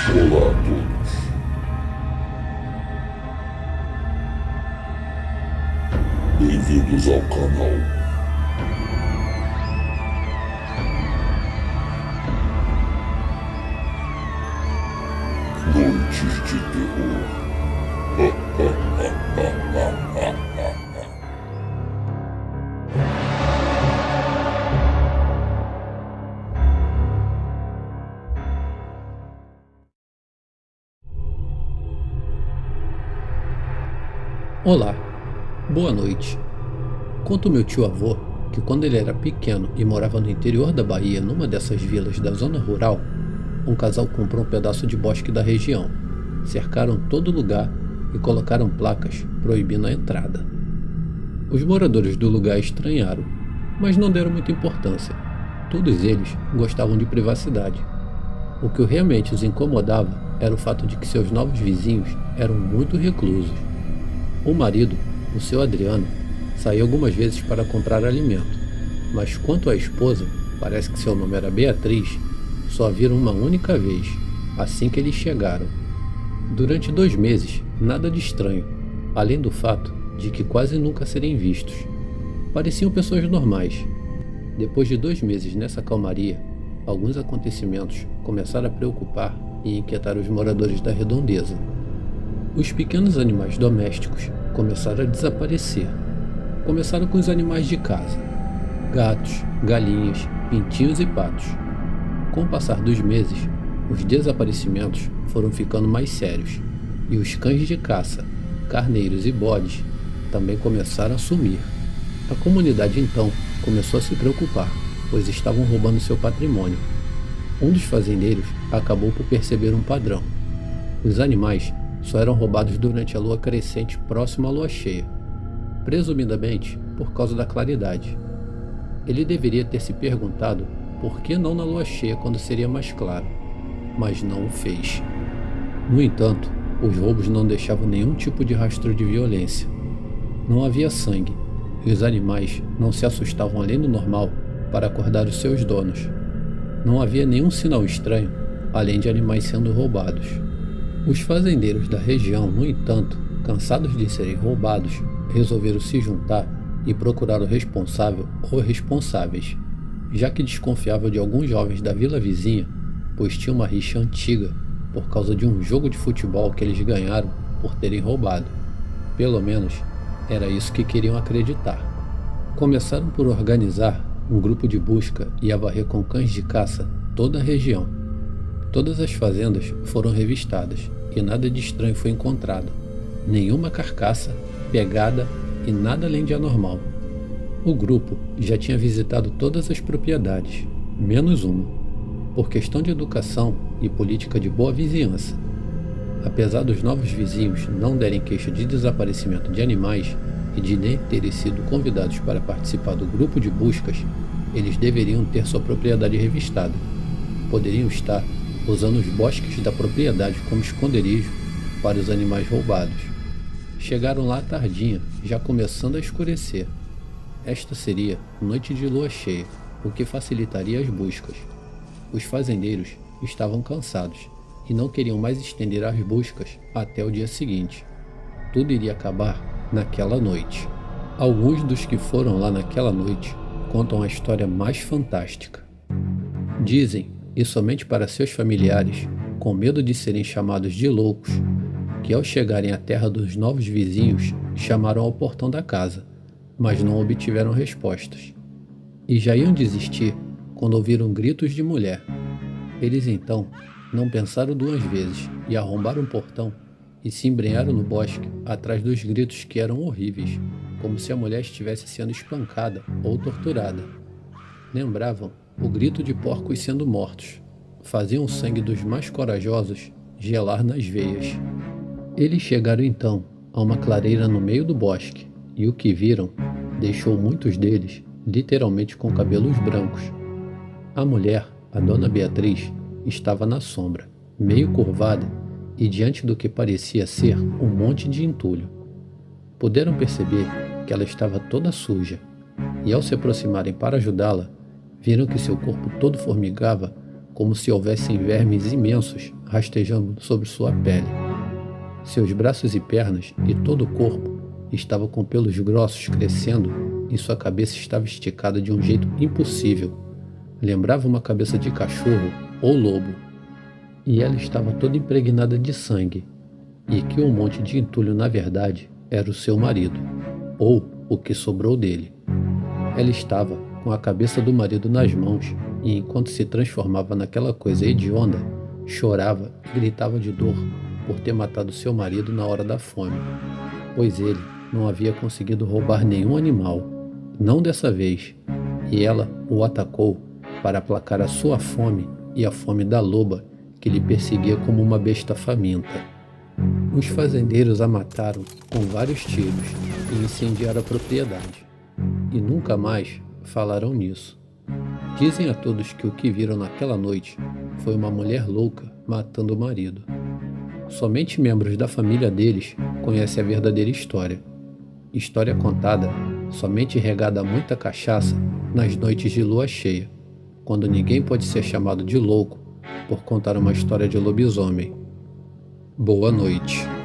Olá a todos, bem-vindos ao canal. Noites de Terror. Olá, boa noite. Conta o meu tio-avô que quando ele era pequeno e morava no interior da Bahia, numa dessas vilas da zona rural, um casal comprou um pedaço de bosque da região, cercaram todo lugar e colocaram placas proibindo a entrada. Os moradores do lugar estranharam, mas não deram muita importância. Todos eles gostavam de privacidade. O que realmente os incomodava era o fato de que seus novos vizinhos eram muito reclusos. O marido, o seu Adriano, saiu algumas vezes para comprar alimento, mas quanto à esposa, parece que seu nome era Beatriz, só a viram uma única vez, assim que eles chegaram. Durante 2 meses, nada de estranho, além do fato de que quase nunca serem vistos. Pareciam pessoas normais. Depois de 2 meses nessa calmaria, alguns acontecimentos começaram a preocupar e inquietar os moradores da redondeza. Os pequenos animais domésticos começaram a desaparecer. Começaram com os animais de casa: gatos, galinhas, pintinhos e patos. Com o passar dos meses, os desaparecimentos foram ficando mais sérios, e os cães de caça, carneiros e bodes também começaram a sumir. A comunidade então começou a se preocupar, pois estavam roubando seu patrimônio. Um dos fazendeiros acabou por perceber um padrão. Os animais só eram roubados durante a lua crescente próxima à lua cheia, presumidamente por causa da claridade. Ele deveria ter se perguntado por que não na lua cheia quando seria mais claro, mas não o fez. No entanto, os roubos não deixavam nenhum tipo de rastro de violência. Não havia sangue, e os animais não se assustavam além do normal para acordar os seus donos. Não havia nenhum sinal estranho, além de animais sendo roubados. Os fazendeiros da região, no entanto, cansados de serem roubados, resolveram se juntar e procurar o responsável ou responsáveis, já que desconfiavam de alguns jovens da vila vizinha, pois tinha uma rixa antiga por causa de um jogo de futebol que eles ganharam por terem roubado. Pelo menos, era isso que queriam acreditar. Começaram por organizar um grupo de busca e a varrer com cães de caça toda a região. Todas as fazendas foram revistadas e nada de estranho foi encontrado. Nenhuma carcaça, pegada e nada além de anormal. O grupo já tinha visitado todas as propriedades, menos uma, por questão de educação e política de boa vizinhança. Apesar dos novos vizinhos não derem queixa de desaparecimento de animais e de nem terem sido convidados para participar do grupo de buscas, eles deveriam ter sua propriedade revistada. Poderiam estar usando os bosques da propriedade como esconderijo para os animais roubados. Chegaram lá à tardinha, já começando a escurecer. Esta seria noite de lua cheia, o que facilitaria as buscas. Os fazendeiros estavam cansados e não queriam mais estender as buscas até o dia seguinte. Tudo iria acabar naquela noite. Alguns dos que foram lá naquela noite contam a história mais fantástica. Dizem, e somente para seus familiares, com medo de serem chamados de loucos, que ao chegarem à terra dos novos vizinhos, chamaram ao portão da casa, mas não obtiveram respostas. E já iam desistir quando ouviram gritos de mulher. Eles então não pensaram 2 vezes e arrombaram o portão e se embrenharam no bosque atrás dos gritos que eram horríveis, como se a mulher estivesse sendo espancada ou torturada. Lembravam o grito de porcos sendo mortos. Faziam o sangue dos mais corajosos gelar nas veias. Eles chegaram então a uma clareira no meio do bosque, e o que viram deixou muitos deles literalmente com cabelos brancos. A mulher, a dona Beatriz, estava na sombra, meio curvada, e diante do que parecia ser um monte de entulho. Puderam perceber que ela estava toda suja, e ao se aproximarem para ajudá-la, viram que seu corpo todo formigava como se houvessem vermes imensos rastejando sobre sua pele. Seus braços e pernas e todo o corpo estavam com pelos grossos crescendo e sua cabeça estava esticada de um jeito impossível. Lembrava uma cabeça de cachorro ou lobo. E ela estava toda impregnada de sangue, e que um monte de entulho na verdade era o seu marido, ou o que sobrou dele. Ela estava com a cabeça do marido nas mãos e, enquanto se transformava naquela coisa hedionda, chorava e gritava de dor por ter matado seu marido na hora da fome, pois ele não havia conseguido roubar nenhum animal, não dessa vez, e ela o atacou para aplacar a sua fome e a fome da loba que lhe perseguia como uma besta faminta. Os fazendeiros a mataram com vários tiros e incendiaram a propriedade, e nunca mais falaram nisso. Dizem a todos que o que viram naquela noite foi uma mulher louca matando o marido. Somente membros da família deles conhecem a verdadeira história. História contada somente regada a muita cachaça nas noites de lua cheia, quando ninguém pode ser chamado de louco por contar uma história de lobisomem. Boa noite.